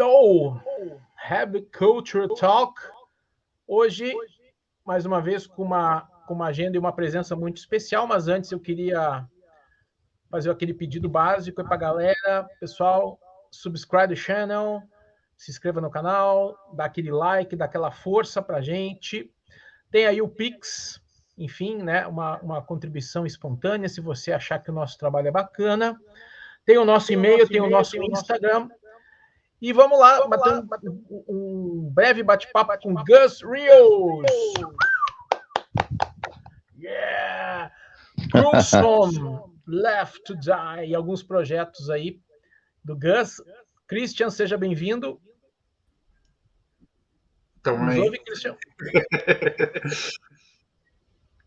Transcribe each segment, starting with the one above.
Hello, Have Culture Talk. Hoje, mais uma vez, com uma agenda e uma presença muito especial, mas antes eu queria fazer aquele pedido básico para a galera. Pessoal, subscribe o channel, se inscreva no canal, dá aquele like, dá aquela força para a gente. Tem aí o Pix, enfim, né, uma contribuição espontânea, se você achar que o nosso trabalho é bacana. Tem o nosso e-mail, tem o nosso Instagram. E vamos lá, bater um breve bate-papo com Gus Rios. Yeah! Gruesome, Left to Die, e alguns projetos aí do Gus. Christian, seja bem-vindo. Nos ouve, Christian?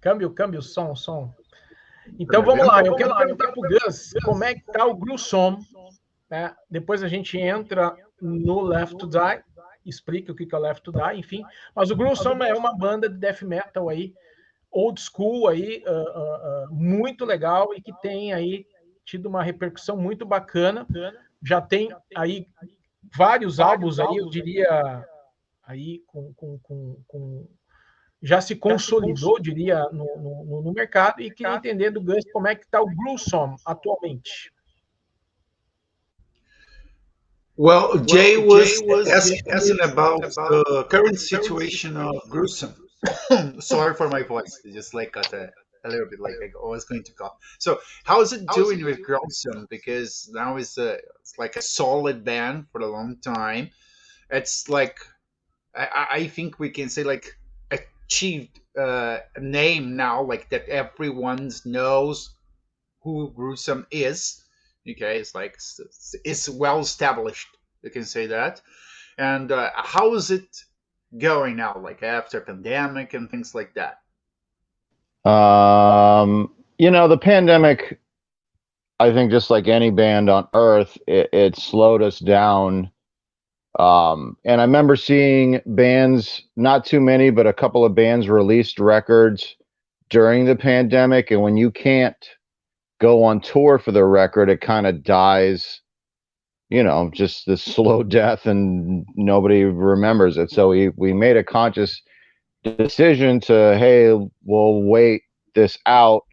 Câmbio, som. Então vamos lá, eu quero perguntar para o Gus como é que está o Gruesome. Né? Depois a gente entra no Left to Die, explica o que é o Left to Die, enfim. Mas o Gruesome é uma banda de death metal aí, old school aí, muito legal e que tem aí tido uma repercussão muito bacana. Já tem aí vários álbuns aí, eu diria, aí já se consolidou, diria, no mercado, e queria entender do Gus como é que está o Gruesome atualmente. Well, Jay was asking about the current situation of Gruesome. Sorry for my voice. It just like got a little bit like I was going to cough. So, how is it doing with Gruesome? Because now it's like a solid band for a long time. It's like I think we can say like achieved a name now, like that everyone knows who Gruesome is. Okay, it's like it's well established. You can say that. And how is it going now? Like after pandemic and things like that. The pandemic, I think, just like any band on Earth, it slowed us down. And I remember seeing bands, not too many, but a couple of bands released records during the pandemic, and when you can't go on tour for the record, it kind of dies, just the slow death, and nobody remembers it. So we made a conscious decision to, hey, we'll wait this out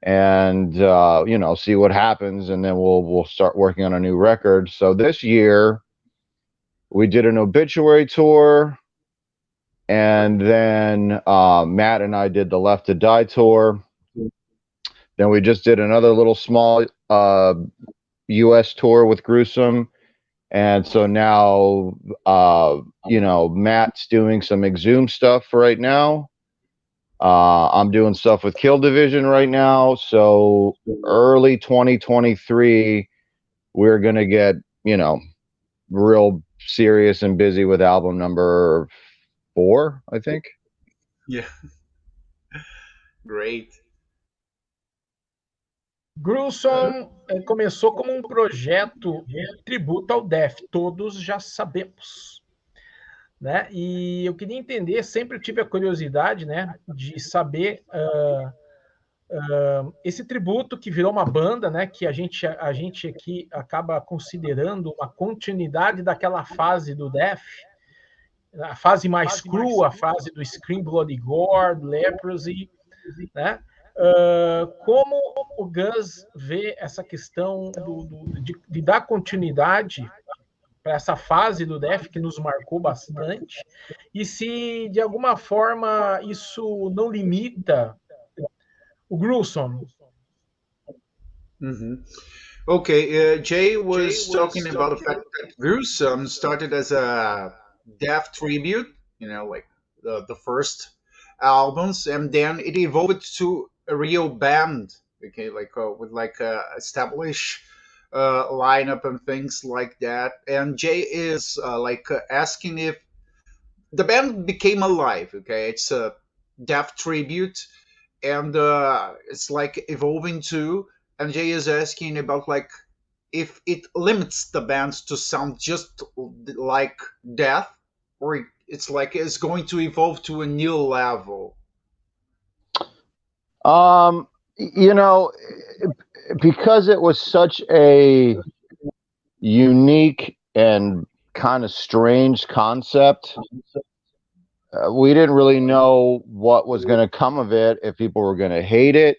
and see what happens, and then we'll start working on a new record. So this year we did an obituary tour, and then Matt and I did the Left to Die tour. Then we just did another little small U.S. tour with Gruesome. And so now, Matt's doing some Exhume stuff right now. I'm doing stuff with Kill Division right now. So early 2023, we're going to get, real serious and busy with album number 4, I think. Yeah. Great. Gruesome começou como um projeto tributo ao death, todos já sabemos, né? E eu queria entender, sempre tive a curiosidade, né, de saber esse tributo que virou uma banda, né, que a gente aqui acaba considerando uma continuidade daquela fase do death, a fase mais crua, a fase do Scream, Bloody Gore, Leprosy, né? Como o Gus vê essa questão de dar continuidade para essa fase do death que nos marcou bastante, e se de alguma forma isso não limita o Gruesome? Mm-hmm. Okay, Jay was talking about the fact that Gruesome started as a death tribute, like the first albums, and then it evolved to a real band, okay, like with like established lineup and things like that. And Jay is asking if the band became alive. Okay, it's a death tribute, and it's like evolving too. And Jay is asking about like if it limits the band to sound just like death, or it's like it's going to evolve to a new level. Because it was such a unique and kind of strange concept. We didn't really know what was going to come of it, if people were going to hate it,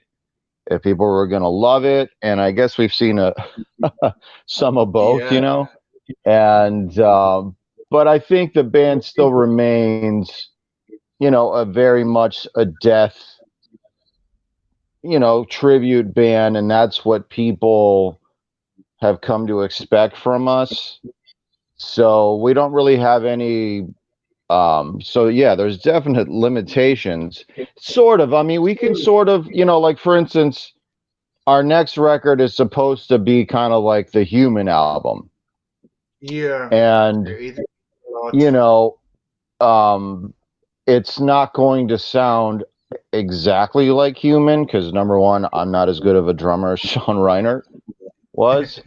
if people were going to love it. And I guess we've seen some of both, Yeah. you know. And but I think the band still remains, you know, a very much a death, you know, tribute band, and that's what people have come to expect from us. So we don't really have any so yeah, there's definite limitations. Sort of. I mean, we can sort of, you know, like for instance, our next record is supposed to be kind of like the Human album. Yeah. And It is a lot. you know, it's not going to sound exactly like Human because number one, I'm not as good of a drummer as Sean Reiner was.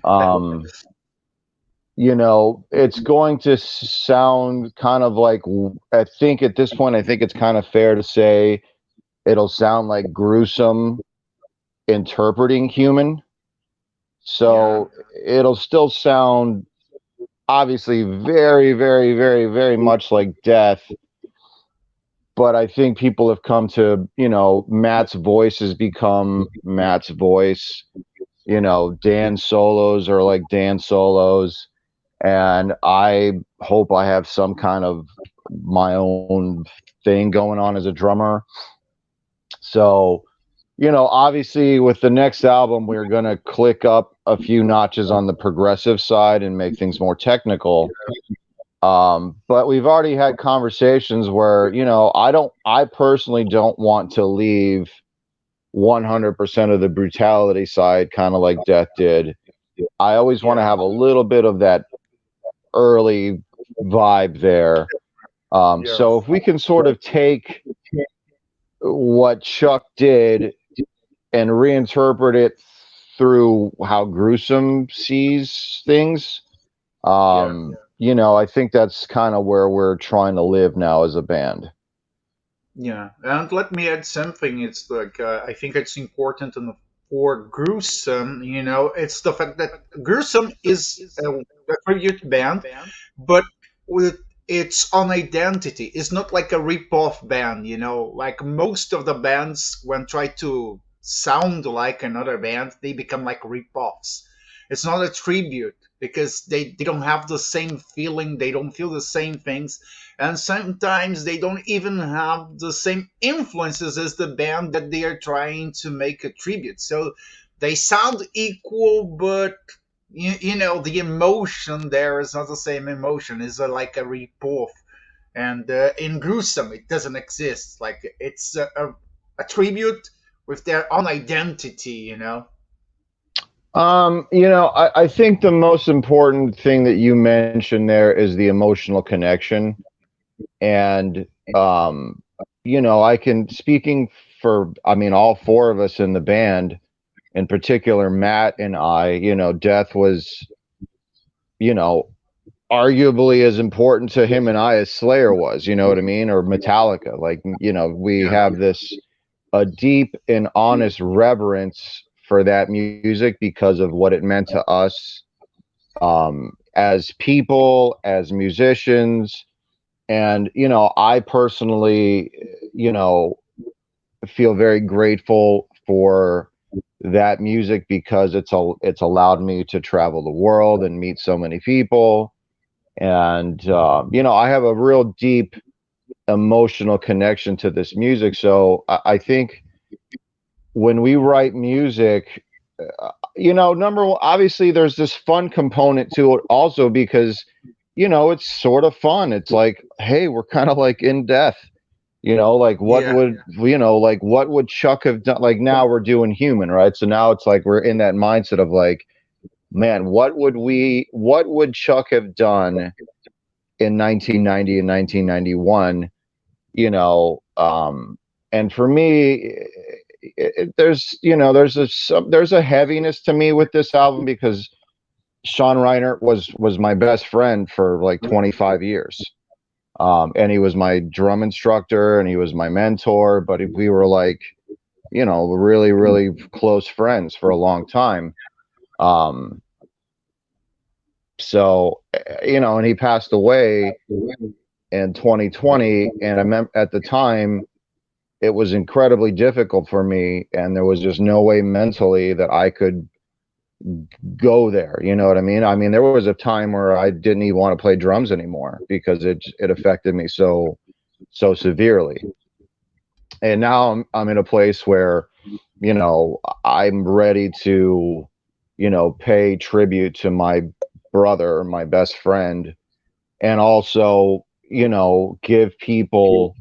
You know, it's going to sound kind of like, I think at this point, I think it's kind of fair to say it'll sound like Gruesome interpreting Human. So it'll still sound obviously very, very, very, very much like Death. But I think people have come to, you know, Matt's voice has become Matt's voice. You know, Dan's solos are like Dan's solos. And I hope I have some kind of my own thing going on as a drummer. So, you know, obviously with the next album, we're going to click up a few notches on the progressive side and make things more technical. But we've already had conversations where, you know, I personally don't want to leave 100% of the brutality side, kind of like Death did. I always want to have a little bit of that early vibe there. So if we can sort of take what Chuck did and reinterpret it through how Gruesome sees things, you know, I think that's kind of where we're trying to live now as a band. Yeah, and let me add something. It's like I think it's important for Gruesome. You know, it's the fact that Gruesome is a tribute band, but with its own identity. It's not like a rip-off band. You know, like most of the bands when try to sound like another band, they become like rip-offs. It's not a tribute because they don't have the same feeling. They don't feel the same things, and sometimes they don't even have the same influences as the band that they are trying to make a tribute. So they sound equal, but you know the emotion there is not the same emotion. It's like a ripoff, and in Gruesome it doesn't exist. Like it's a tribute with their own identity. You know. You know, I think the most important thing that you mentioned there is the emotional connection. And, you know, I can, speaking for, I mean, all four of us in the band, in particular, Matt and I, you know, Death was, you know, arguably as important to him and I as Slayer was, you know what I mean? Or Metallica. Like, you know, we have this, a deep and honest reverence for that music because of what it meant to us, as people, as musicians. And, you know, I personally, you know, feel very grateful for that music because it's allowed me to travel the world and meet so many people. And, you know, I have a real deep emotional connection to this music. So I think when we write music, you know, number one, obviously there's this fun component to it also because, you know, it's sort of fun. It's like, hey, we're kind of like in Death, you know, like what would, you know, like what would Chuck have done? Like now we're doing Human, right? So now it's like we're in that mindset of like, man, what would Chuck have done in 1990 and 1991, you know? And for me, there's, you know, there's a heaviness to me with this album because Sean Reiner was my best friend for like 25 years. And he was my drum instructor and he was my mentor, but we were like, you know, really, really close friends for a long time. So, you know, and he passed away in 2020. And I remember at the time, it was incredibly difficult for me. And there was just no way mentally that I could go there. You know what I mean? I mean, there was a time where I didn't even want to play drums anymore because it affected me so severely. And now I'm in a place where, you know, I'm ready to, you know, pay tribute to my brother, my best friend, and also, you know, give people,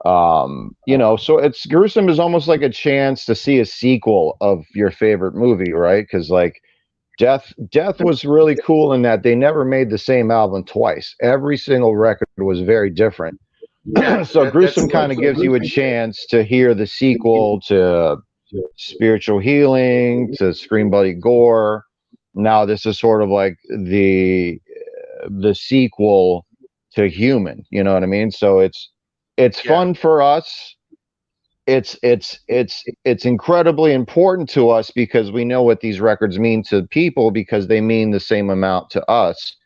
you know, so it's Gruesome is almost like a chance to see a sequel of your favorite movie, right? Because like Death was really cool in that they never made the same album twice. Every single record was very different. Yeah, So that's Gruesome kind of gives you a chance to hear the sequel to Spiritual Healing, to Scream Bloody Gore. Now this is sort of like the sequel to Human. You know what I mean? So it's fun for us. It's incredibly important to us because we know what these records mean to people because they mean the same amount to us.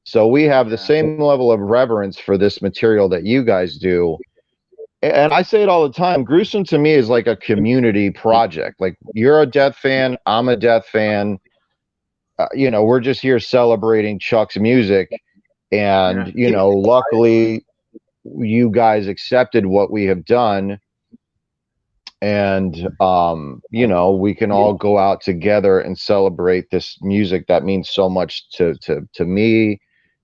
So we have the same level of reverence for this material that you guys do. And I say it all the time, Gruesome to me is like a community project. Like you're a Death fan, I'm a Death fan. You know, we're just here celebrating Chuck's music. And, you know, luckily you guys accepted what we have done. And, you know, we can all go out together and celebrate this music that means so much to me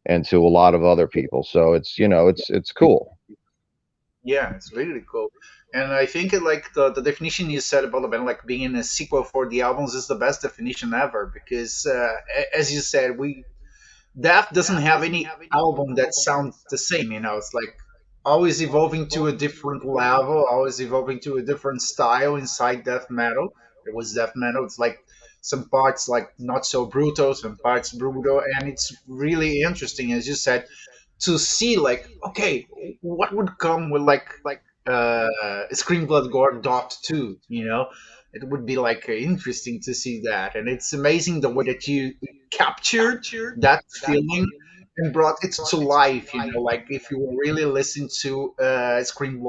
and to a lot of other people. So it's, you know, it's cool. Yeah, it's really cool. And I think like the definition you said about the band like being a sequel for the albums is the best definition ever because as you said, we Death doesn't have any album that sounds the same, you know. It's like always evolving to a different level, always evolving to a different style inside death metal. It was death metal. It's like some parts like not so brutal, some parts brutal, and it's really interesting, as you said, to see like okay, what would come with Scream Blood Gore Dot 2, you know? It would be like interesting to see that, and it's amazing the way that you captured that feeling and brought it to life. You know, like if you really listen to Scream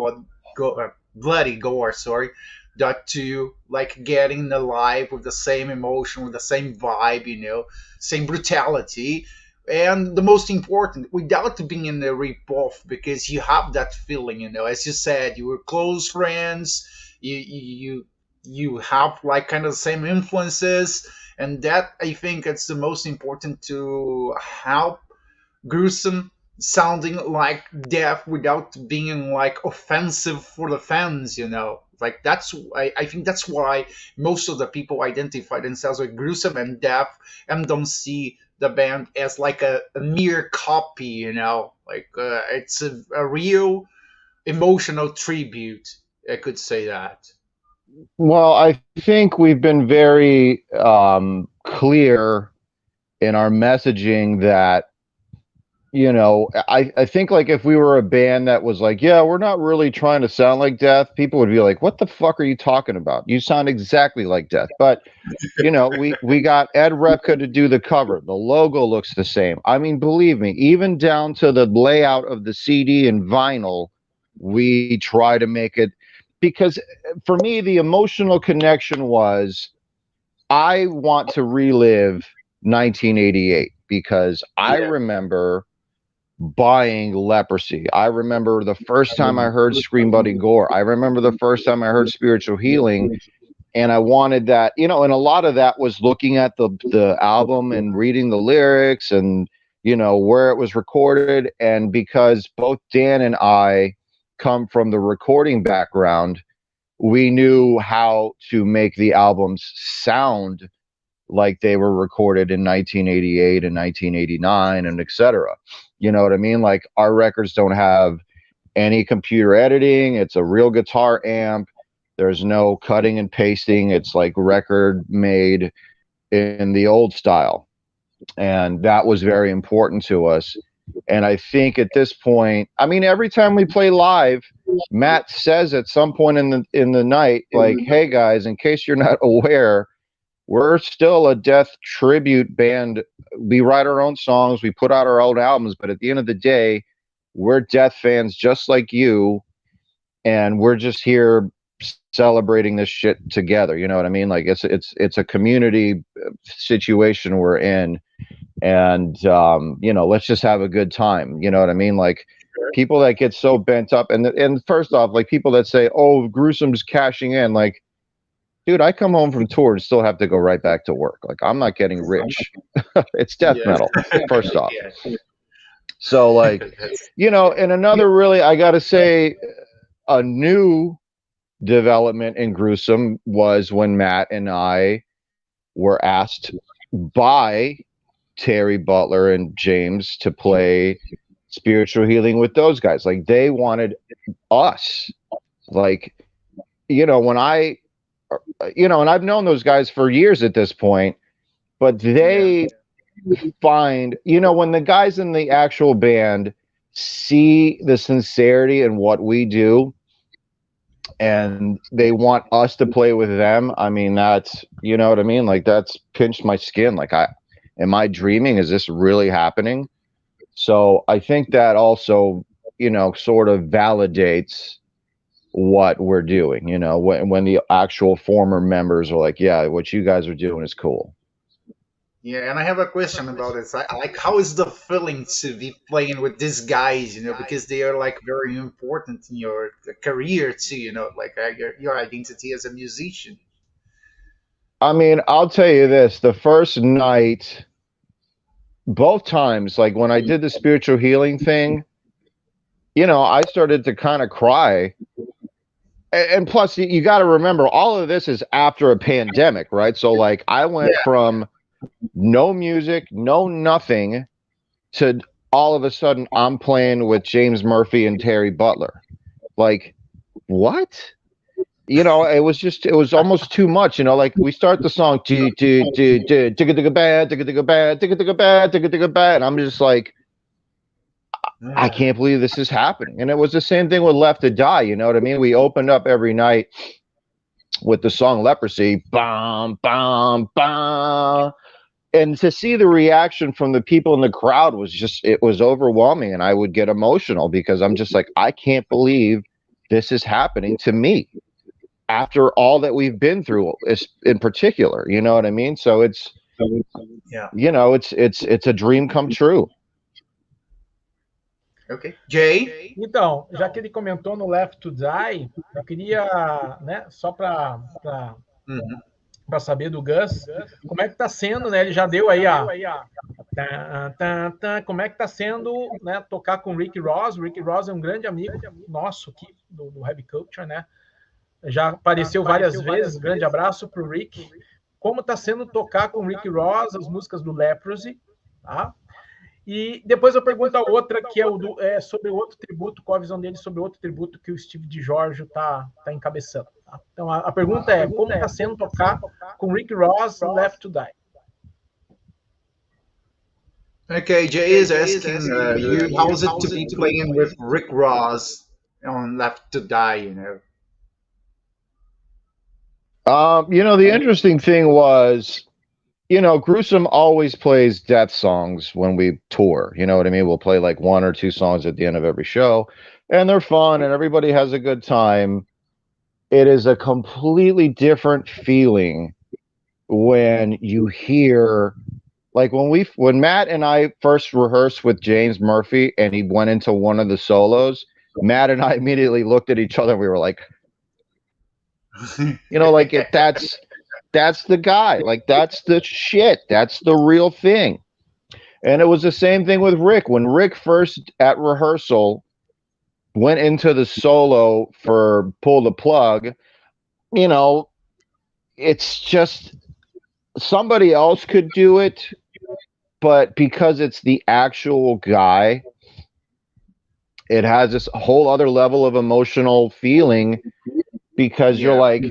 Bloody Gore, sorry, that to like getting alive with the same emotion, with the same vibe, you know, same brutality, and the most important, without being in a rip-off, because you have that feeling, you know, as you said, you were close friends, you have like kind of the same influences, and that I think it's the most important to help Gruesome sounding like death without being like offensive for the fans, you know. Like I think that's why most of the people identify themselves with Gruesome and Death and don't see the band as like a mere copy, you know. Like it's a real emotional tribute. I could say that. Well, I think we've been very clear in our messaging that, you know, I think like if we were a band that was like, yeah, we're not really trying to sound like Death, people would be like, what the fuck are you talking about? You sound exactly like Death. But, you know, we got Ed Repka to do the cover. The logo looks the same. I mean, believe me, even down to the layout of the CD and vinyl, we try to make it, because for me, the emotional connection was I want to relive 1988 because I remember buying Leprosy. I remember the first time I heard Scream Bloody Gore. I remember the first time I heard Spiritual Healing. And I wanted that, you know, and a lot of that was looking at the album and reading the lyrics and, you know, where it was recorded. And because both Dan and I come from the recording background, we knew how to make the albums sound like they were recorded in 1988 and 1989 and etc. You know what I mean? Like our records don't have any computer editing. It's a real guitar amp. There's no cutting and pasting. It's like record made in the old style. And that was very important to us. And I think at this point, I mean, every time we play live, Matt says at some point in the night, like, hey guys, in case you're not aware, we're still a death tribute band. We write our own songs, we put out our own albums, but at the end of the day, we're death fans just like you, and we're just here celebrating this shit together. You know what I mean? Like it's a community situation we're in, and you know, let's just have a good time. You know what I mean? Like people that get so bent up, and first off, like people that say, "Oh, Gruesome's cashing in," like, dude, I come home from tour and still have to go right back to work. Like, I'm not getting rich. It's death metal, first off. So, like, you know, and another really, I got to say, a new development in Gruesome was when Matt and I were asked by Terry Butler and James to play Spiritual Healing with those guys. Like, they wanted us. Like, you know, when I, you know, and I've known those guys for years at this point, but they find, you know, when the guys in the actual band see the sincerity in what we do and they want us to play with them, I mean, that's, you know what I mean? Like, that's pinched my skin. Like, am I dreaming? Is this really happening? So I think that also, you know, sort of validates what we're doing, you know, when the actual former members are like, yeah, what you guys are doing is cool. Yeah, and I have a question about this. Like, how is the feeling to be playing with these guys? You know, because they are like very important in your career too. You know, like your identity as a musician. I mean, I'll tell you this: the first night, both times, like when I did the spiritual healing thing, you know, I started to kind of cry. And plus, you got to remember, all of this is after a pandemic, right? So, like, I went from no music, no nothing, to all of a sudden I'm playing with James Murphy and Terry Butler. Like, what? You know, it was almost too much. You know, like we start the song, and I'm just like, I can't believe this is happening. And it was the same thing with Left to Die. You know what I mean? We opened up every night with the song Leprosy, bam, bam, bam. And to see the reaction from the people in the crowd was just, it was overwhelming. And I would get emotional because I'm just like, I can't believe this is happening to me after all that we've been through, in particular. You know what I mean? So it's, you know, it's a dream come true. Ok. Jay? Então, já que ele comentou no Left to Die, eu queria, né, só para saber do Gus, como é que está sendo, né? Ele já deu aí como é que está sendo, né, tocar com o Rick Ross. O Rick Ross é um grande amigo nosso aqui do Heavy Culture, né? Já apareceu várias vezes. Grande abraço para o Rick. Como está sendo tocar com o Rick Ross as músicas do Leprosy, tá? E depois eu pergunto a outra, que é sobre outro tributo, qual a visão dele sobre outro tributo que o Steve DiGiorgio está encabeçando. Tá? Então, a pergunta é, como está sendo tocar com Rick Ross no Left to Die? Okay, Jay is asking you, how is it to be playing with Rick Ross on Left to Die, you know? You know, the interesting thing was, you know, Gruesome always plays death songs when we tour. You know what I mean? We'll play like 1 or 2 songs at the end of every show, and they're fun and everybody has a good time. It is a completely different feeling when you hear, like when Matt and I first rehearsed with James Murphy and he went into one of the solos, Matt and I immediately looked at each other and we were like, you know, like that's the guy, like that's the shit, that's the real thing. And it was the same thing with Rick. When Rick first at rehearsal went into the solo for Pull the Plug, you know, it's just somebody else could do it, but because it's the actual guy, it has this whole other level of emotional feeling, because you're like,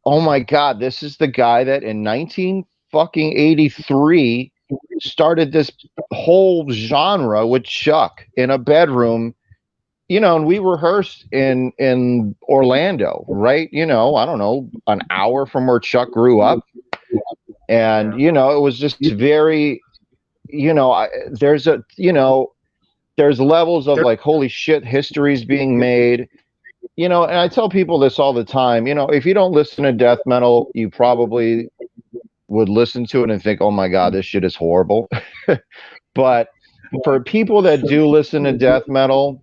oh my God, this is the guy that in 1983 started this whole genre with Chuck in a bedroom, you know, and we rehearsed in Orlando, right? You know, I don't know, an hour from where Chuck grew up. And, you know, it was just very, you know, there's a, you know, there's levels of like, holy shit, history's being made, you know. And I tell people this all the time, you know, if you don't listen to death metal, you probably would listen to it and think, oh my God, this shit is horrible. But for people that do listen to death metal,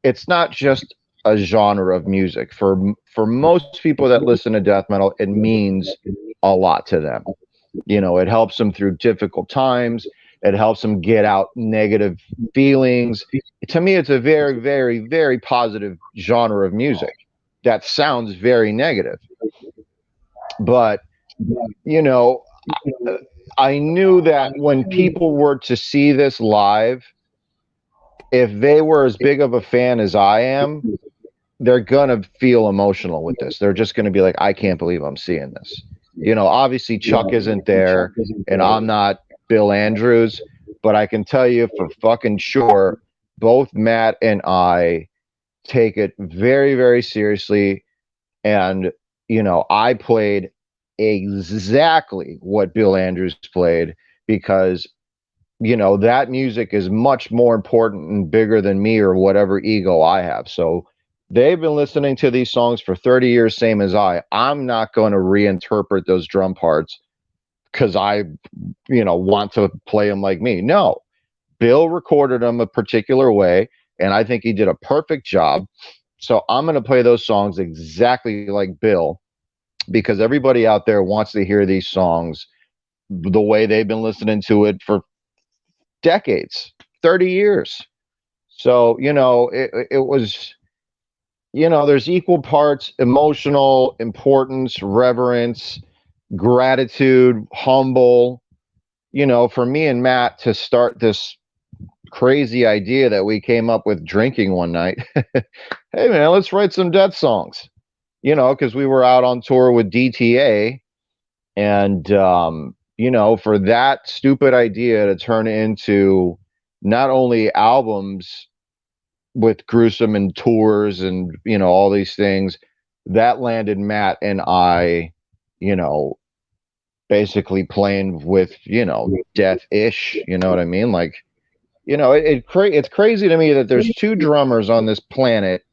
it's not just a genre of music. For most people that listen to death metal, it means a lot to them. You know, it helps them through difficult times. It helps them get out negative feelings. To me, it's a very, very, very positive genre of music that sounds very negative. But, you know, I knew that when people were to see this live, if they were as big of a fan as I am, they're gonna feel emotional with this. They're just gonna be like, I can't believe I'm seeing this. You know, obviously Chuck isn't there, and I'm not Bill Andrews, but I can tell you for fucking sure, both Matt and I take it very, very seriously. And, you know, I played exactly what Bill Andrews played because, you know, that music is much more important and bigger than me or whatever ego I have. So they've been listening to these songs for 30 years, same as I. I'm not going to reinterpret those drum parts because I, you know, want to play them like me. No, Bill recorded them a particular way, and I think he did a perfect job. So I'm going to play those songs exactly like Bill because everybody out there wants to hear these songs the way they've been listening to it for decades, 30 years. So, you know, it was, you know, there's equal parts emotional importance, reverence, gratitude, humble, you know, for me and Matt to start this crazy idea that we came up with drinking one night. Hey man, let's write some death songs, you know, because we were out on tour with DTA. And, you know, for that stupid idea to turn into not only albums with Gruesome and tours and, you know, all these things, that landed Matt and I, you know, basically playing with, you know, death-ish, you know what I mean? Like, you know, it's crazy to me that there's two drummers on this planet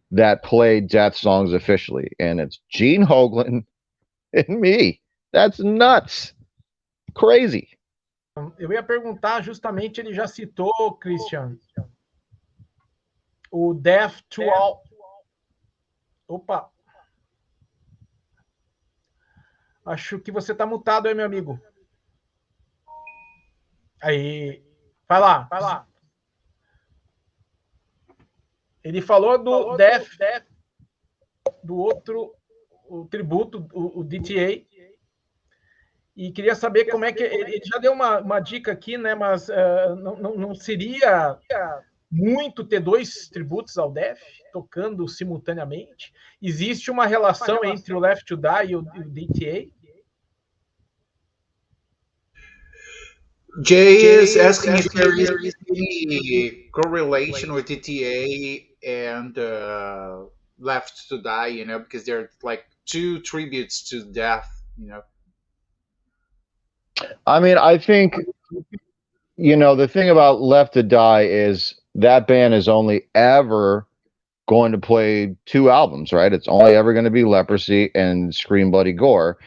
that play death songs officially, and it's Gene Hoglan and me. That's nuts. Crazy. Eu ia perguntar, justamente, ele já citou, Christian, o Death to All. Opa! Acho que você está mutado aí, meu amigo. Aí, vai lá, vai lá. Ele falou do Death, do outro, o tributo, o DTA. E queria saber como é que... Ele já deu uma dica aqui, né? Mas não seria muito ter dois tributos ao Death tocando simultaneamente? Existe uma relação entre o Left to Die e o DTA? Jay is asking if there is any correlation with DTA and Left to Die, you know, because they're like two tributes to death, you know. I mean, I think, you know, the thing about Left to Die is that band is only ever going to play two albums, right? It's only ever going to be Leprosy and Scream Bloody Gore.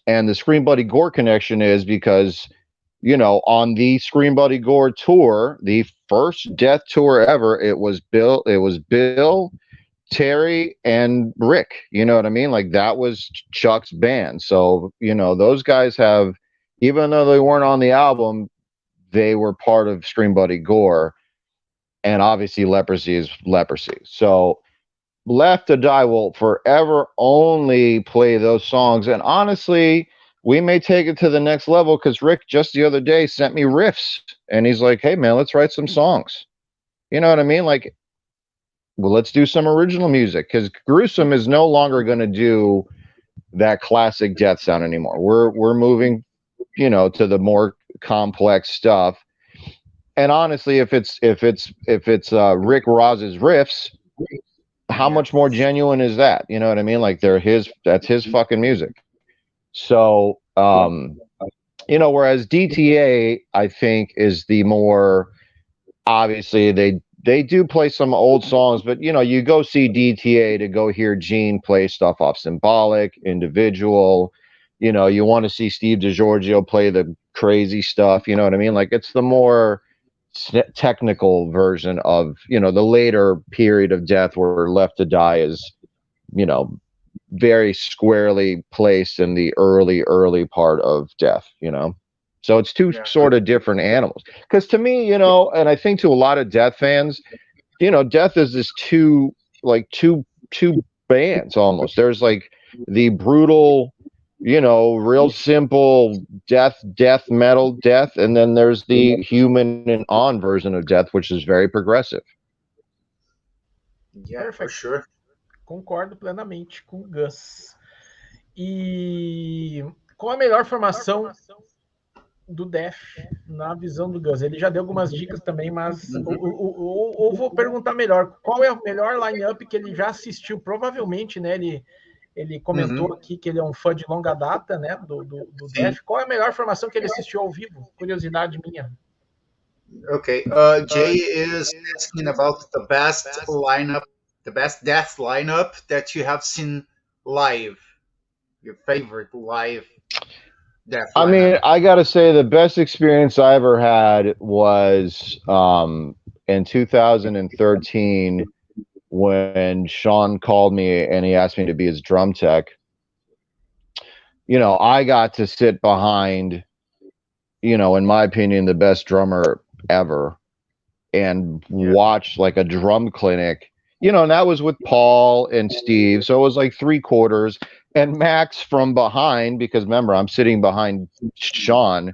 And the Scream Bloody Gore connection is because, you know, on the Scream Bloody Gore tour, the first death tour ever, it was Bill, Terry, and Rick. You know what I mean? Like, that was Chuck's band. So, you know, those guys have, even though they weren't on the album, they were part of Scream Bloody Gore. And obviously Leprosy is Leprosy. So Left to Die will forever only play those songs. And honestly, we may take it to the next level because Rick just the other day sent me riffs. And he's like, hey, man, let's write some songs. You know what I mean? Like, well, let's do some original music because Gruesome is no longer going to do that classic death sound anymore. We're moving, you know, to the more complex stuff. And honestly, if it's Rick Roz's riffs, how much more genuine is that? You know what I mean? Like, that's his fucking music. So Whereas DTA, I think, is the more, obviously they do play some old songs, but you go see DTA to go hear Gene play stuff off Symbolic, Individual. You want to see Steve DiGiorgio play the crazy stuff. You know what I mean? Like, it's the more technical version of the later period of Death, where Left to Die is very squarely placed in the early part of Death. So it's two sort of different animals. Because to me, and I think to a lot of Death fans, Death is this two bands almost. There's like the brutal, real simple death metal Death, and then there's the human and on version of Death, which is very progressive. Yeah, Perfect. for sure. Concordo plenamente com o Gus. E qual a melhor formação do Death na visão do Gus? Ele já deu algumas dicas também, mas ou vou perguntar melhor, qual é o melhor line-up que ele já assistiu? Provavelmente, né? Ele comentou aqui que ele é um fã de longa data, né? Do Death. Qual é a melhor formação que ele assistiu ao vivo? Curiosidade minha. Okay, Jay is asking about the best lineup, the best Death lineup that you have seen live. Your favorite live Death lineup. I mean, I gotta say the best experience I ever had was in 2013 when Sean called me and he asked me to be his drum tech. I got to sit behind, in my opinion, the best drummer ever, and watch like a drum clinic, and that was with Paul and Steve. So it was like 3/4, and Max from behind, because remember, I'm sitting behind Sean.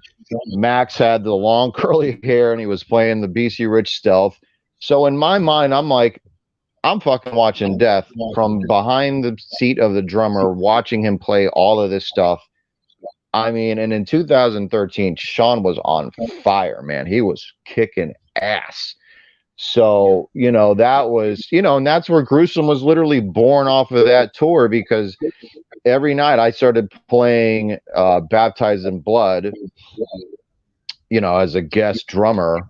Max had the long curly hair and he was playing the BC Rich Stealth. So in my mind, I'm like, I'm fucking watching Death from behind the seat of the drummer, watching him play all of this stuff. I mean, and in 2013, Sean was on fire, man. He was kicking ass. So, that was, and that's where Gruesome was literally born off of that tour, because every night I started playing Baptized in Blood, as a guest drummer.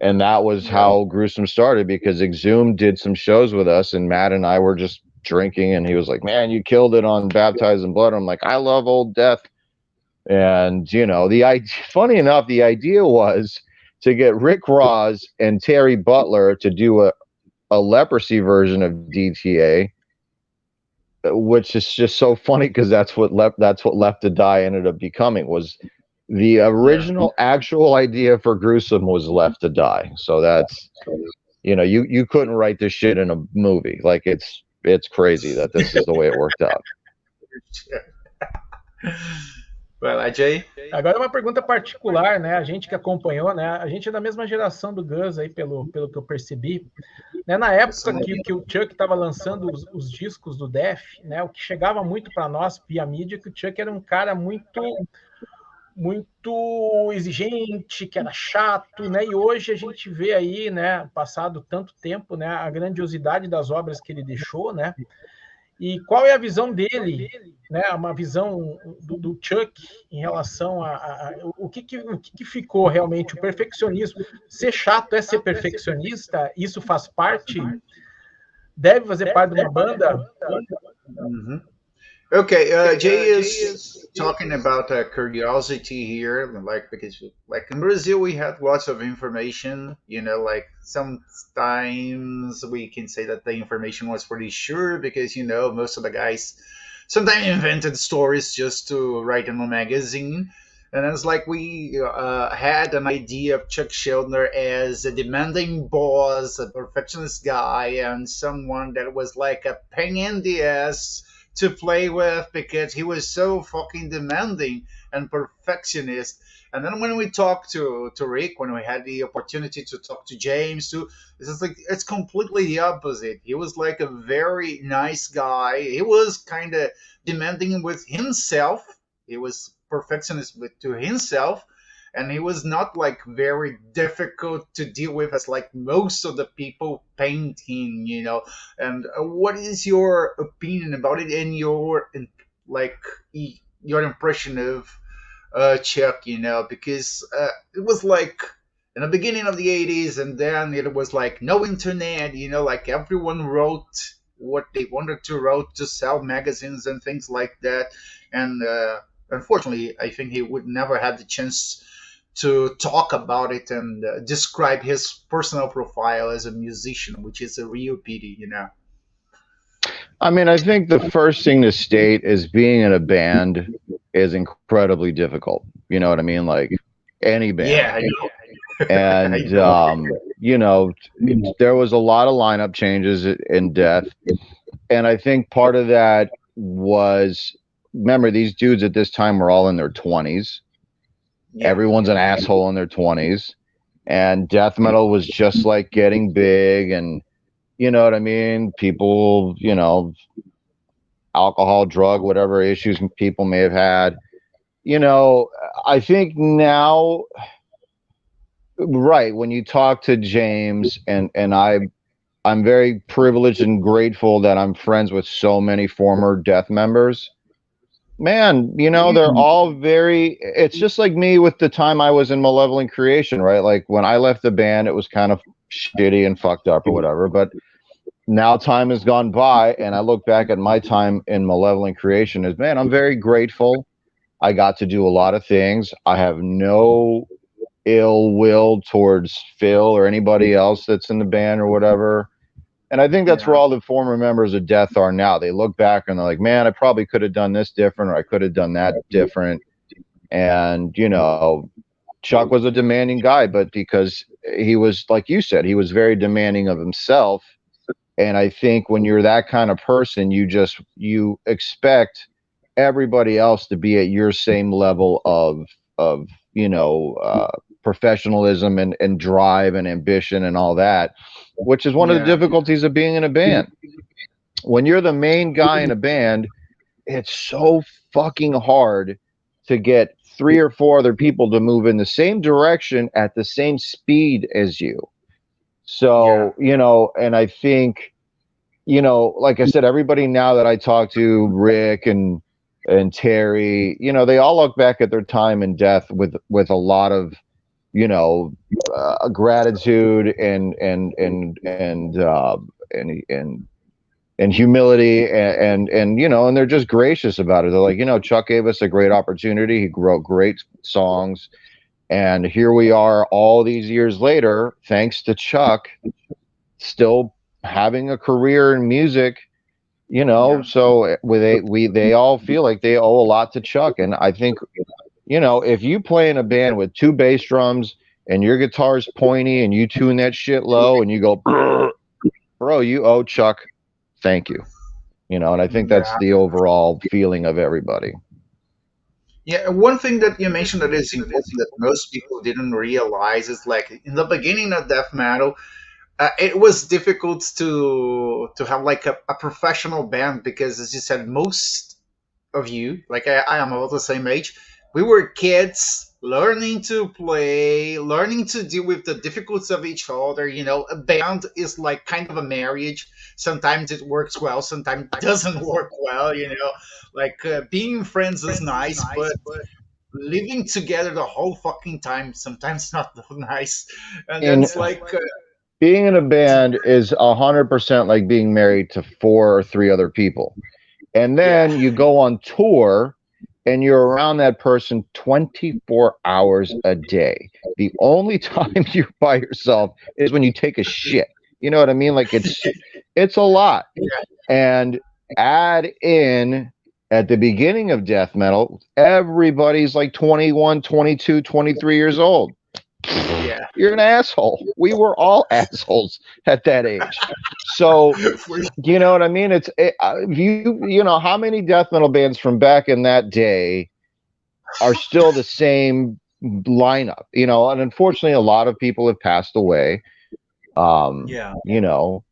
And that was how Gruesome started, because Exhumed did some shows with us and Matt and I were just drinking and he was like, man, you killed it on Baptized in Blood. I'm like, I love old Death. And, funny enough, the idea was to get Rick Ross and Terry Butler to do a leprosy version of DTA, which is just so funny because that's what Left to Die ended up becoming. Was the original actual idea for Gruesome was Left to Die. So that's, you couldn't write this shit in a movie. Like, it's crazy that this is the way it worked out. Well, Jay? Agora uma pergunta particular, né? A gente que acompanhou, né? A gente é da mesma geração do Gus aí, pelo que eu percebi. Né? Na época que o Chuck estava lançando os discos do Death, né? O que chegava muito para nós via mídia, que o Chuck era um cara muito exigente, que era chato, né? E hoje a gente vê aí, né? Passado tanto tempo, né? A grandiosidade das obras que ele deixou, né? E qual é a visão dele, né? Uma visão do Chuck em relação o que ficou realmente o perfeccionismo. Ser chato é ser perfeccionista? Isso faz parte? Deve fazer parte de uma banda? Okay, Jay is talking about curiosity here, because in Brazil we have lots of information. Sometimes we can say that the information was pretty sure because most of the guys sometimes invented stories just to write in a magazine. And it's like we had an idea of Chuck Schuldiner as a demanding boss, a perfectionist guy, and someone that was like a pain in the ass to play with because he was so fucking demanding and perfectionist. And then when we talked to Rick, when we had the opportunity to talk to James too, it's completely the opposite. He was like a very nice guy. He was kind of demanding with himself. He was perfectionist to himself. And he was not like very difficult to deal with as like most of the people painting, And what is your opinion about it and your impression of Chuck, you know, because it was like in the beginning of the 80s, and then it was like no internet, you know, like everyone wrote what they wanted to write to sell magazines and things like that. And unfortunately, I think he would never have the chance to talk about it and describe his personal profile as a musician, which is a real pity, you know. I mean, I think the first thing to state is being in a band is incredibly difficult. You know what I mean? Like any band. Yeah, I know. I And, know. you know, there was a lot of lineup changes in Death. And I think part of that was, remember, these dudes at this time were all in their 20s. Yeah. Everyone's an asshole in their 20s. And death metal was just like getting big. And, you know what I mean? People, you know, alcohol, drug, whatever issues people may have had. You know, I think now, right, when you talk to James, and I'm very privileged and grateful that I'm friends with so many former Death members. Man, you know, they're all very, it's just like me with the time I was in Malevolent Creation, right? Like when I left the band, it was kind of shitty and fucked up or whatever, but now time has gone by and I look back at my time in Malevolent Creation as, man, I'm very grateful. I got to do a lot of things. I have no ill will towards Phil or anybody else that's in the band or whatever. And I think that's where all the former members of Death are now. They look back and they're like, man, I probably could have done this different, or I could have done that different. And, you know, Chuck was a demanding guy, but because he was, like you said, he was very demanding of himself. And I think when you're that kind of person, you expect everybody else to be at your same level of, you know, professionalism and drive and ambition and all that, which is one of the difficulties of being in a band. When you're the main guy in a band, it's so fucking hard to get 3 or 4 other people to move in the same direction at the same speed as you. So, you know, and I think, you know, like I said, everybody now that I talk to, Rick and Terry, you know, they all look back at their time in Death with a lot of, you know, gratitude and humility and you know, and they're just gracious about it. They're like, you know, Chuck gave us a great opportunity. He wrote great songs, and here we are all these years later, thanks to Chuck, still having a career in music. You know, so they all feel like they owe a lot to Chuck, and I think, you know, if you play in a band with 2 bass drums and your guitar's pointy and you tune that shit low and you go, bro, you owe Chuck, thank you. You know, and I think that's the overall feeling of everybody. Yeah, one thing that you mentioned that is important that most people didn't realize is like in the beginning of death metal, it was difficult to have like a professional band because, as you said, most of you, like I am about the same age, we were kids learning to play, learning to deal with the difficulties of each other. You know, a band is like kind of a marriage. Sometimes it works well, sometimes it doesn't work well. You know, like being friends is nice, but living together the whole fucking time sometimes not so nice. And And that's like being in a band is 100% like being married to 4 or 3 other people. And then you go on tour and you're around that person 24 hours a day. The only time you're by yourself is when you take a shit. You know what I mean? Like it's a lot. And add in at the beginning of death metal, everybody's like 21, 22, 23 years old. You're an asshole. We were all assholes at that age. So, you know what I mean? You know, how many death metal bands from back in that day are still the same lineup? You know, and unfortunately, a lot of people have passed away. You know,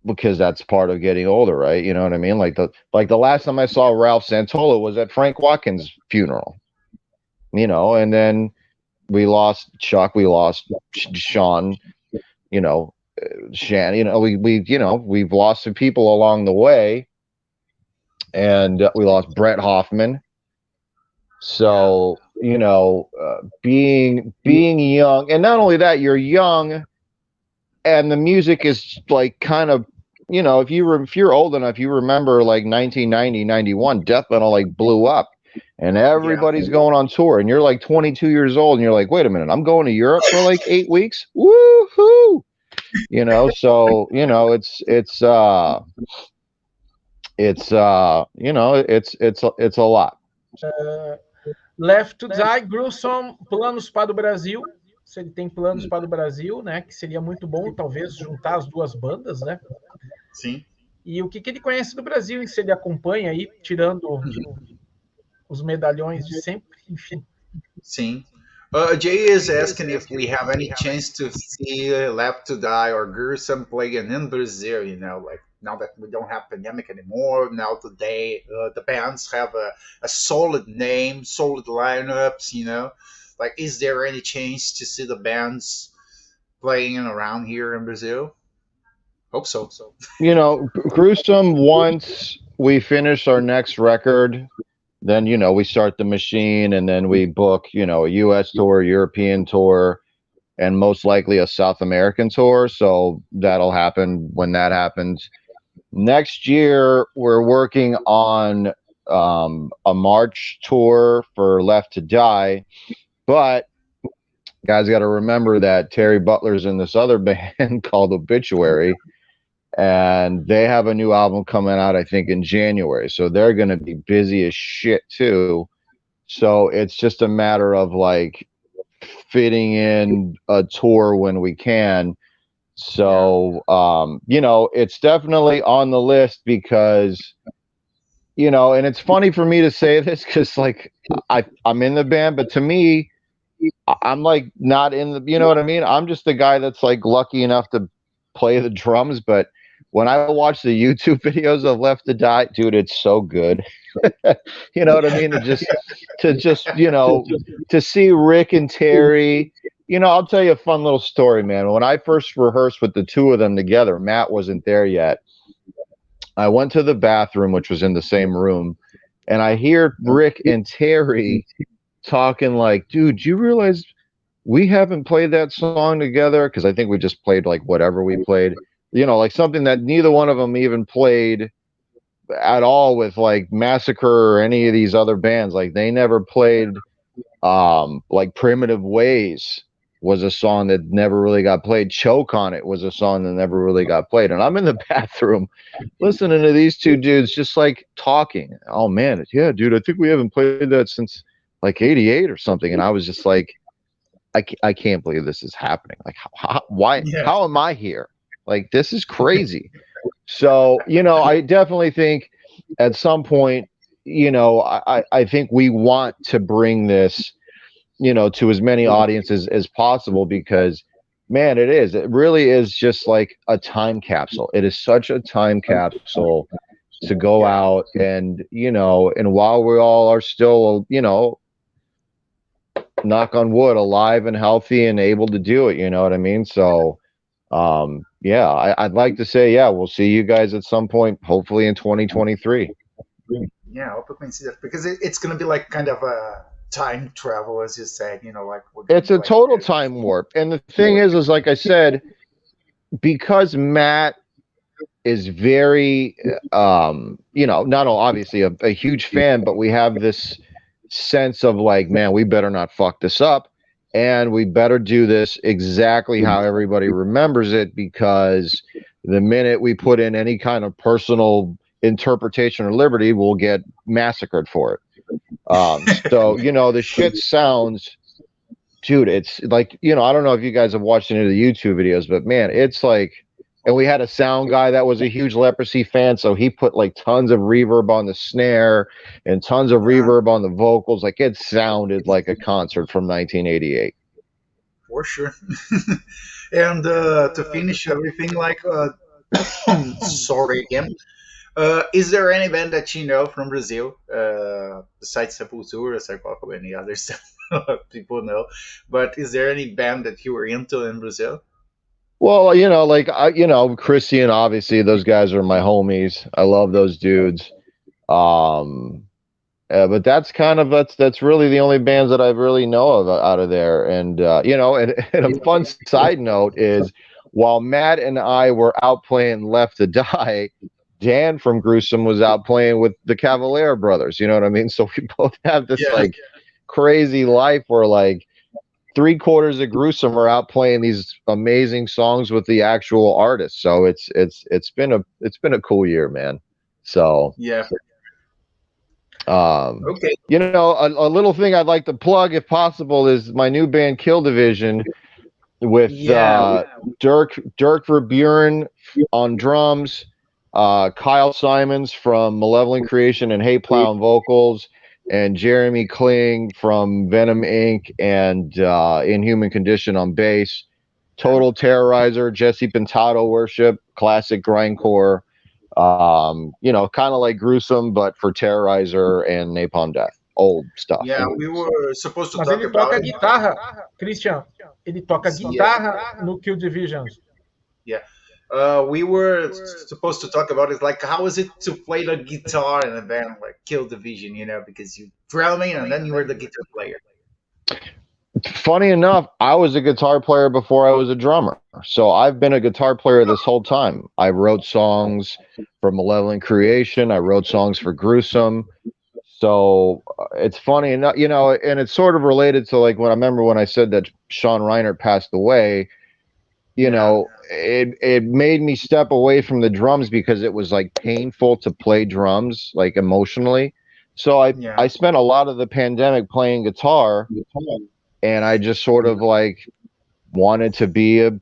because that's part of getting older, right? You know what I mean? Like the last time I saw Ralph Santola was at Frank Watkins' funeral. You know, and then we lost Chuck, we lost Sean, you know, Shan, you know, you know, we've lost some people along the way, and we lost Brett Hoffman, So, you know, being young, and not only that, you're young, and the music is like kind of, you know, if you're old enough, you remember like 1990, 91, death metal like blew up, and everybody's going on tour, and you're like 22 years old, and you're like, wait a minute, I'm going to Europe for like 8 weeks. Woohoo! You know, so you know, you know, it's a lot. Left to Die, Gruesome, planos para o Brasil. Se ele tem planos para o Brasil, né? Que seria muito bom, talvez, juntar as duas bandas, né? Sim. E o que ele conhece do Brasil, se ele acompanha aí, tirando os medalhões de sempre, enfim. Sim. Jay is asking if we have any chance to see Left to Die or Gruesome playing in Brazil, you know, like now that we don't have pandemic anymore, now today the bands have a solid name, solid lineups, you know. Like, is there any chance to see the bands playing around here in Brazil? Hope so. You know, Gruesome, once we finish our next record, then, you know, we start the machine, and then we book, you know, a US tour, European tour, and most likely a South American tour. So that'll happen when that happens. Next year, we're working on a March tour for Left to Die, but guys got to remember that Terry Butler's in this other band called Obituary, and they have a new album coming out, I think, in January. So they're going to be busy as shit too. So it's just a matter of like fitting in a tour when we can. So, you know, it's definitely on the list because, you know, and it's funny for me to say this because like I'm in the band, but to me, I'm like not in the, you know what I mean? I'm just the guy that's like lucky enough to play the drums, but when I watch the YouTube videos of Left to Die, dude, it's so good. You know what I mean? To just, you know, to see Rick and Terry, you know, I'll tell you a fun little story, man. When I first rehearsed with the two of them together, Matt wasn't there yet. I went to the bathroom, which was in the same room, and I hear Rick and Terry talking like, dude, do you realize we haven't played that song together? Because I think we just played like whatever we played, you know, like something that neither one of them even played at all with like Massacre or any of these other bands. Like they never played like Primitive Ways was a song that never really got played. Choke on It was a song that never really got played. And I'm in the bathroom listening to these two dudes just like talking. Oh man, yeah, dude, I think we haven't played that since like 88 or something. And I was just like, I can't believe this is happening. Like why, how am I here? Like, this is crazy. So, you know, I definitely think at some point, you know, I think we want to bring this, you know, to as many audiences as possible because, man, it really is just like a time capsule. It is such a time capsule to go out and, you know, and while we all are still, you know, knock on wood, alive and healthy and able to do it, you know what I mean? So, yeah, I'd like to say, yeah, we'll see you guys at some point, hopefully in 2023. Yeah, I hope we can see that because it's going to be like kind of a time travel, as you said, you know, like it's a total time warp. And the thing is like I said, because Matt is very, you know, not obviously a huge fan, but we have this sense of like, man, we better not fuck this up. And we better do this exactly how everybody remembers it, because the minute we put in any kind of personal interpretation or liberty, we'll get massacred for it. So, you know, the shit sounds, dude, it's like, you know, I don't know if you guys have watched any of the YouTube videos, but man, it's like, and we had a sound guy that was a huge Leprosy fan, so he put like tons of reverb on the snare and tons of reverb on the vocals. Like it sounded like a concert from 1988. For sure. And to finish everything, like, sorry again. Is there any band that you know from Brazil, besides Sepultura, Sarcófago, any other stuff people know? But is there any band that you were into in Brazil? Well, you know, like, you know, Christian, obviously, those guys are my homies. I love those dudes. But that's kind of that's really the only bands that I really know of out of there. And you know, and a fun side note is while Matt and I were out playing Left to Die, Dan from Gruesome was out playing with the Cavalier brothers. You know what I mean? So we both have this like crazy life where like 3/4 of Gruesome are out playing these amazing songs with the actual artists. So it's been a cool year, man. So Yeah. Okay. You know, a little thing I'd like to plug, if possible, is my new band Kill Division with Dirk Verburen on drums, Kyle Simons from Malevolent Creation and Hate Plow on vocals, and Jeremy Kling from Venom Inc. and Inhuman Condition on bass. Total Terrorizer, Jesse Pintado worship, classic grindcore. You know, kind of like Gruesome, but for Terrorizer and Napalm Death. Old stuff. Yeah, we were supposed to Mas talk ele about toca it. guitarra, Christian. Ele toca guitarra no Kill Division. Yeah. We were supposed to talk about it, like how is it to play the guitar in a band like Kill Division, you know, because you drumming and then you were the guitar player. Funny enough, I was a guitar player before I was a drummer. So I've been a guitar player this whole time. I wrote songs for Malevolent Creation. I wrote songs for Gruesome. So it's funny enough, you know, and it's sort of related to like when I remember when I said that Sean Reinert passed away, you know, it made me step away from the drums because it was like painful to play drums, like emotionally. So I spent a lot of the pandemic playing guitar. And I just sort of like wanted to be a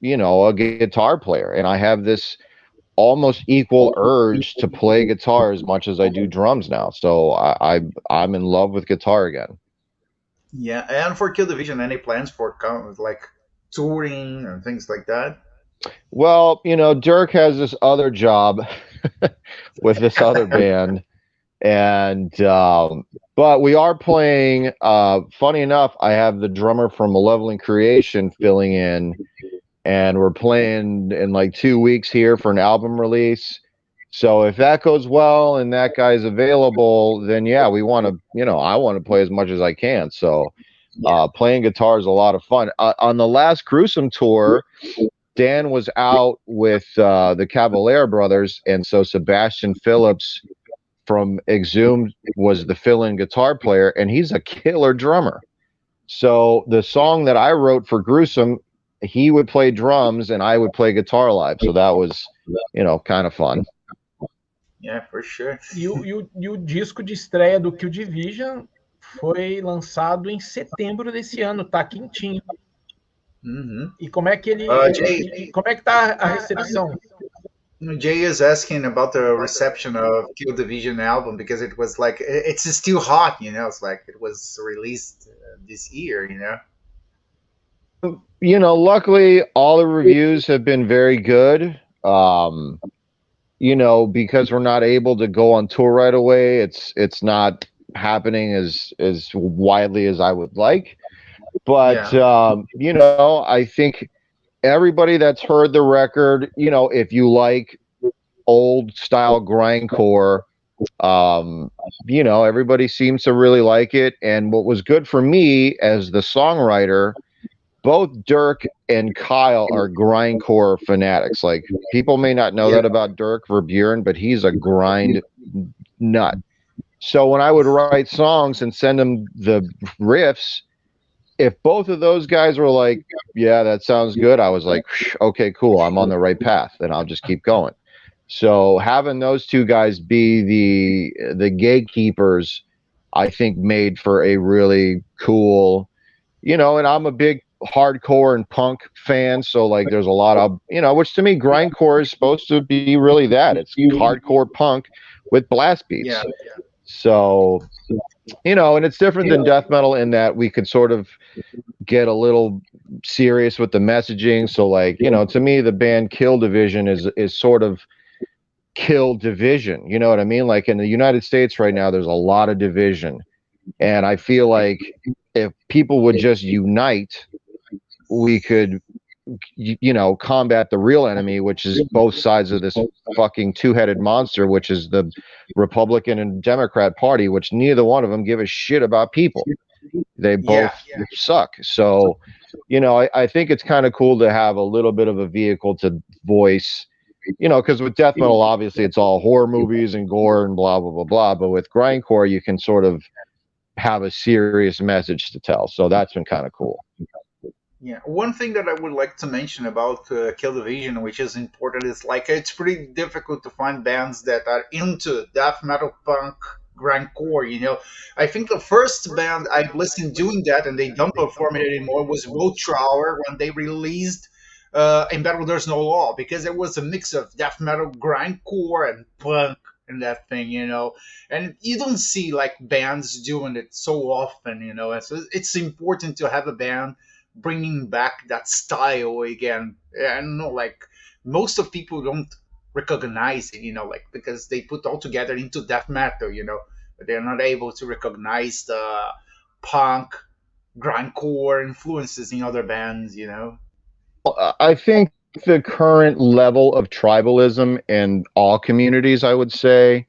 guitar player. And I have this almost equal urge to play guitar as much as I do drums now. So I'm in love with guitar again. Yeah. And for Kill Division, any plans for like touring and things like that? Well, you know, Dirk has this other job with this other band. And but we are playing, funny enough, I have the drummer from Malevolent Creation filling in, and we're playing in like 2 weeks here for an album release. So if that goes well and that guy's available, then yeah, we want to, you know, I want to play as much as I can. So playing guitar is a lot of fun. On the last Gruesome tour, Dan was out with the Cavalier brothers, and so Sebastian Phillips from Exhumed was the fill-in guitar player, and he's a killer drummer. So the song that I wrote for Gruesome, he would play drums and I would play guitar live. So that was, you know, kind of fun. Yeah, for sure. E o disco de estreia do Kill Division foi lançado em setembro desse ano, tá quentinho. E como é que como é que tá a recepção? Jay is asking about the reception of Kill Division album because it was like it's still hot, you know. It's like it was released this year, you know. You know, luckily all the reviews have been very good. You know, because we're not able to go on tour right away, it's not happening as widely as I would like. But you know, I think everybody that's heard the record, you know, if you like old style grindcore, you know, everybody seems to really like it. And what was good for me as the songwriter, both Dirk and Kyle are grindcore fanatics. Like, people may not know that about Dirk Verburen, but he's a grind nut. So when I would write songs and send them the riffs, if both of those guys were like, yeah, that sounds good, I was like, okay, cool, I'm on the right path, and I'll just keep going. So having those two guys be the gatekeepers, I think made for a really cool, you know, and I'm a big hardcore and punk fan, so like there's a lot of, you know, which to me grindcore is supposed to be really that. It's hardcore punk with blast beats. So, you know, and it's different than death metal in that we could sort of get a little serious with the messaging. So like, you know, to me the band Kill Division is sort of Kill Division, you know what I mean? Like in the United States right now there's a lot of division, and I feel like if people would just unite, we could combat the real enemy, which is both sides of this fucking two-headed monster, which is the Republican and Democrat Party, which neither one of them give a shit about people. They both suck. So, I think it's kind of cool to have a little bit of a vehicle to voice, because with death metal, obviously it's all horror movies and gore and blah, blah, blah, blah. But with grindcore, you can sort of have a serious message to tell. So that's been kind of cool. Yeah, one thing that I would like to mention about Kill Division, which is important, is like it's pretty difficult to find bands that are into death metal, punk, grindcore. I think the first band I listened doing that, and they don't perform it anymore, was Road Trower when they released In Battle There's No Law, because it was a mix of death metal, grindcore, and punk and that thing, and you don't see like bands doing it so often, and so it's important to have a band bringing back that style again. And like most of people don't recognize it, like because they put all together into death metal, but they're not able to recognize the punk, grindcore influences in other bands. I think the current level of tribalism in all communities, I would say,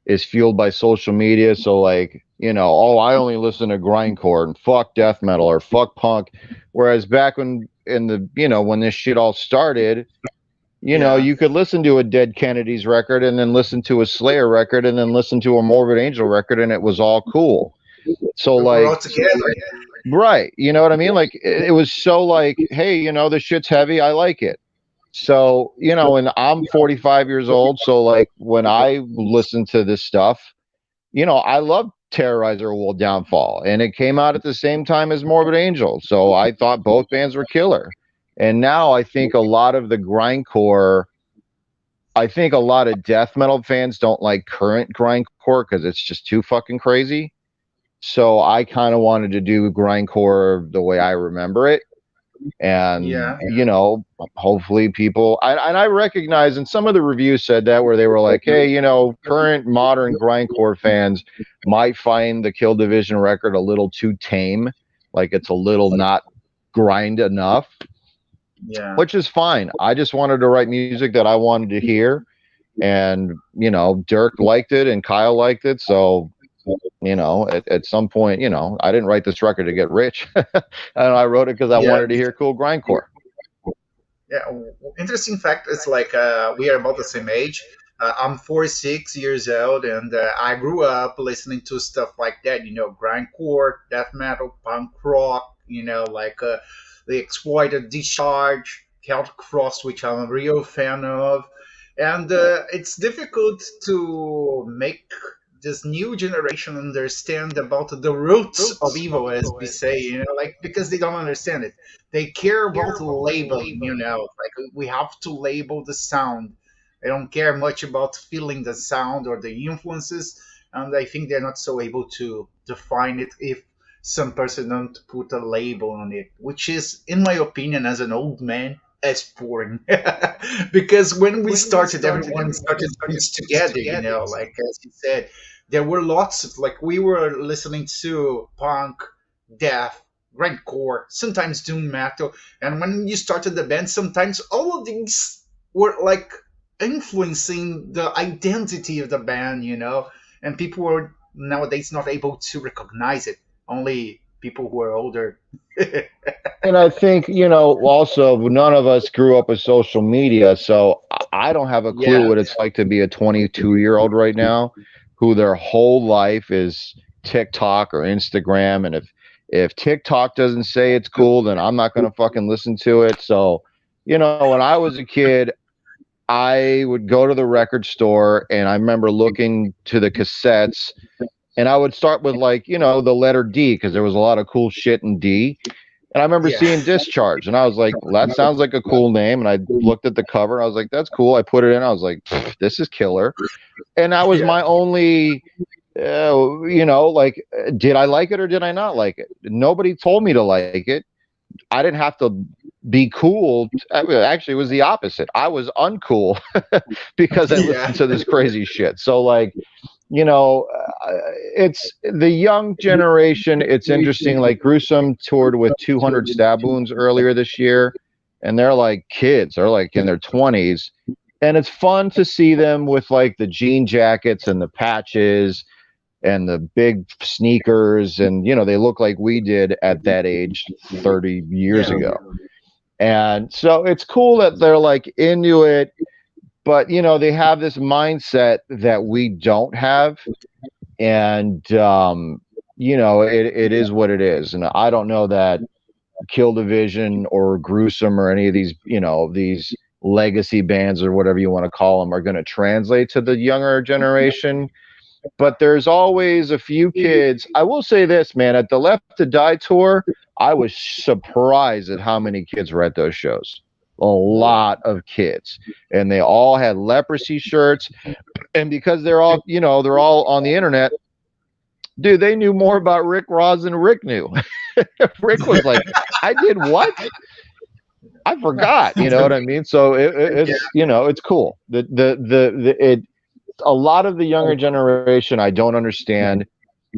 is fueled by social media. So like, I only listen to grindcore and fuck death metal or fuck punk. Whereas back when when this shit all started, you could listen to a Dead Kennedys record and then listen to a Slayer record and then listen to a Morbid Angel record, and it was all cool. So like, all together. Right. You know what I mean? Like it was so like, hey, this shit's heavy. I like it. So, and I'm 45 years old. So like when I listen to this stuff, I love Terrorizer Will Downfall, and it came out at the same time as Morbid Angel. So I thought both bands were killer. And now I think a lot of the grindcore, I think a lot of death metal fans don't like current grindcore because it's just too fucking crazy. So I kind of wanted to do grindcore the way I remember it. And, hopefully people, and I recognize, and some of the reviews said that, where they were like, hey, current modern grindcore fans might find the Kill Division record a little too tame. Like it's a little not grind enough. Yeah. Which is fine. I just wanted to write music that I wanted to hear. And, Dirk liked it and Kyle liked it. So, at some point, I didn't write this record to get rich. And I wrote it because I wanted to hear cool grindcore. Yeah, interesting fact is like we are about the same age. I'm 46 years old, and I grew up listening to stuff like that, grindcore, death metal, punk rock, like the Exploited, Discharge, Celtic Frost, which I'm a real fan of. And it's difficult to make this new generation understand about the roots of evil, as we say, like because they don't understand it. They care about labeling, like we have to label the sound. They don't care much about feeling the sound or the influences, and I think they're not so able to define it if some person don't put a label on it, which is, in my opinion, as an old man, as boring. Because when we started, everyone started things together, like as you said, there were lots of, like, we were listening to punk, death, grindcore, sometimes doom metal, and when you started the band, sometimes all of these were like influencing the identity of the band, and people were nowadays not able to recognize it. Only people who are older. And I think, also none of us grew up with social media, so I don't have a clue what it's like to be a 22-year-old right now who their whole life is TikTok or Instagram. And if TikTok doesn't say it's cool, then I'm not going to fucking listen to it. So, when I was a kid, I would go to the record store, and I remember looking to the cassettes, and I would start with like, the letter D, because there was a lot of cool shit in D. And I remember seeing Discharge, and I was like, well, that sounds like a cool name. And I looked at the cover, and I was like, that's cool. I put it in. I was like, this is killer. And that was my only, like, did I like it or did I not like it? Nobody told me to like it. I didn't have to be cool. Actually, it was the opposite. I was uncool because I listened to this crazy shit. So, like, it's the young generation. It's interesting. Like Gruesome toured with 200 Stab Wounds earlier this year, and they're like kids, they're like in their 20s, and it's fun to see them with like the jean jackets and the patches and the big sneakers, and you know, they look like we did at that age 30 years ago. And so it's cool that they're like into it, but you know, they have this mindset that we don't have. And you know, it is what it is. And I don't know that Kill Division or Gruesome or any of these, you know, these legacy bands or whatever you want to call them are going to translate to the younger generation. But there's always a few kids. I will say this, man, at the Left to Die tour, I was surprised at how many kids were at those shows. A lot of kids, and they all had leprosy shirts. And because they're all, you know, they're all on the internet, dude, they knew more about Rick Ross than Rick knew. Rick was like, I did what? I forgot. You know what I mean? So it's, you know, it's cool. A lot of the younger generation I don't understand,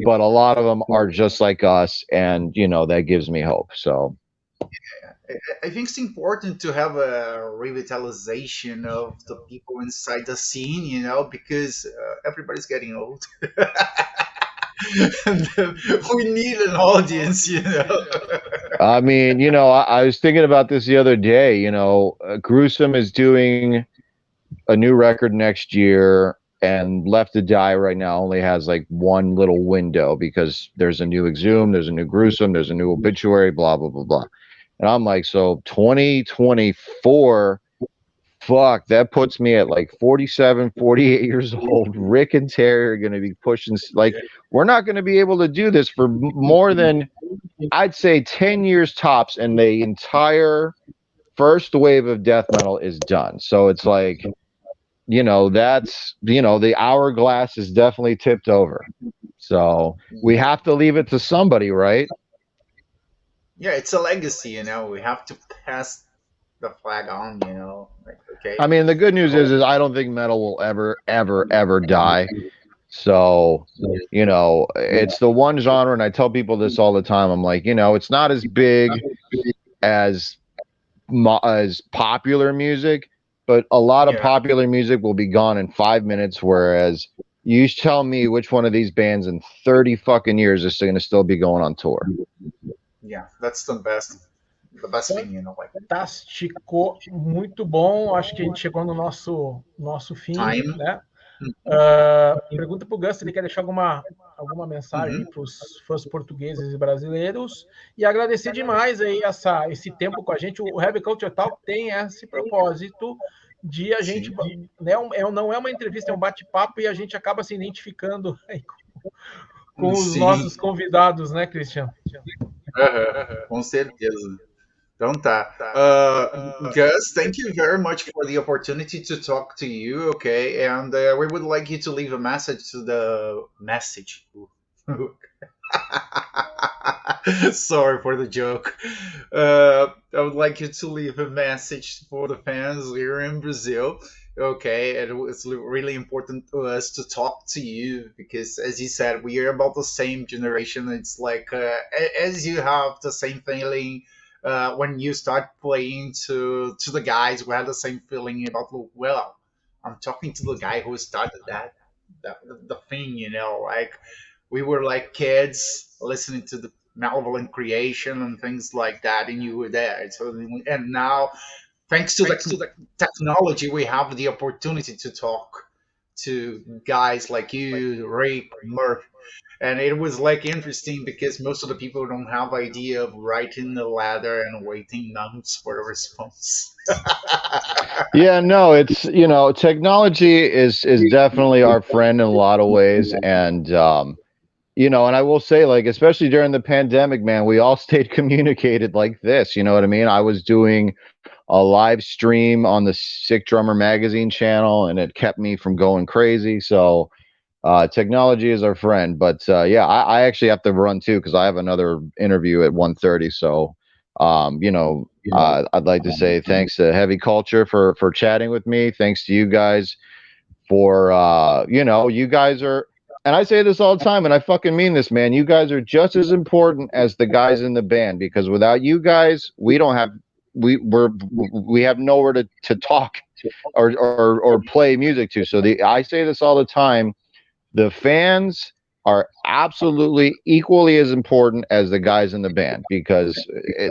but a lot of them are just like us, and you know, that gives me hope. So I think it's important to have a revitalization of the people inside the scene, you know, because everybody's getting old. And we need an audience, you know. I mean, you know, I was thinking about this the other day. You know, Gruesome is doing a new record next year, and Left to Die right now only has like one little window because there's a new Exhumed, there's a new Gruesome, there's a new Obituary, blah blah blah blah. And I'm like, so 2024, fuck, that puts me at like 47, 48 years old. Rick and Terry are going to be pushing, like, we're not going to be able to do this for more than, I'd say, 10 years tops, and the entire first wave of death metal is done. So it's like, you know, that's, you know, the hourglass is definitely tipped over. So we have to leave it to somebody, right? Yeah, it's a legacy, you know. We have to pass the flag on, you know. Like, okay. I mean, the good news is I don't think metal will ever die. So, you know, it's the one genre, and I tell people this all the time. I'm like, you know, it's not as big as popular music, but a lot of popular music will be gone in 5 minutes, whereas you tell me which one of these bands in 30 fucking years is going to still be going on tour. Yeah, that's the best thing, you know. Like, fantástico, muito bom. Acho que a gente chegou no nosso fim, time. né? Pergunta para o Gus se ele quer deixar alguma mensagem para os fãs portugueses e brasileiros, e agradecer demais aí esse tempo com a gente. O Heavy Culture Talk tem esse propósito de a gente, né, não é uma entrevista, é um bate-papo, e a gente acaba se identificando aí com os nossos convidados, né, Christian? Com certeza. Então tá. Gus, thank you very much for the opportunity to talk to you, okay? And we would like you to leave a message to the message. Sorry for the joke. I would like you to leave a message for the fans here in Brazil. Okay, and it's really important to us to talk to you because, as you said, we are about the same generation. It's like as you have the same feeling when you start playing to the guys who had the same feeling about, well, I'm talking to the guy who started the thing, you know, like we were like kids listening to the Malevolent Creation and things like that, and you were there. So, and now, thanks to the technology, we have the opportunity to talk to guys like you, Rick, Murph. And it was like interesting because most of the people don't have idea of writing the letter and waiting months for a response. Yeah, no, it's, you know, technology is definitely our friend in a lot of ways. And, you know, and I will say, like, especially during the pandemic, man, we all stayed communicated like this. You know what I mean? I was doing a live stream on the Sick Drummer magazine channel, and it kept me from going crazy. So technology is our friend. But yeah, I actually have to run too because I have another interview at 1:30. So you know, I'd like to say thanks to Heavy Culture for chatting with me. Thanks to you guys for you know, you guys are, and I say this all the time, and I fucking mean this, man. You guys are just as important as the guys in the band, because without you guys, we don't have we have nowhere to talk or play music to. So I say this all the time. The fans are absolutely equally as important as the guys in the band, because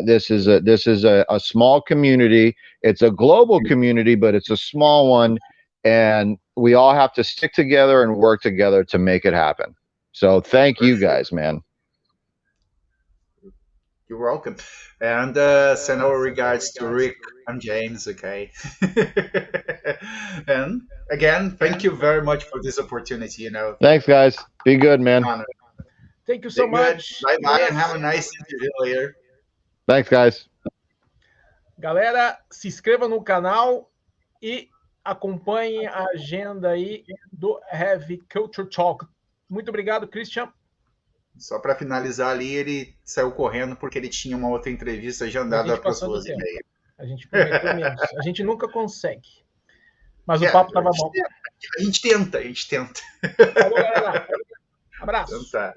this is a small community. It's a global community, but it's a small one, and we all have to stick together and work together to make it happen. So thank you guys, man. You're welcome. And send our regards to Rick and James, okay? And again, thank you very much for this opportunity, you know. Thanks, guys. Be good, man. Thank you so much. Bye-bye, and have a nice interview later. Thanks, guys. Galera, se inscreva no canal e acompanhem a agenda aí do Heavy Culture Talk. Muito obrigado, Christian. Só para finalizar ali, ele saiu correndo porque ele tinha uma outra entrevista agendada para as 2h30. A gente prometeu menos. A gente nunca consegue. Mas o papo estava bom. A gente tenta. Falou, galera. Abraço. Então tá.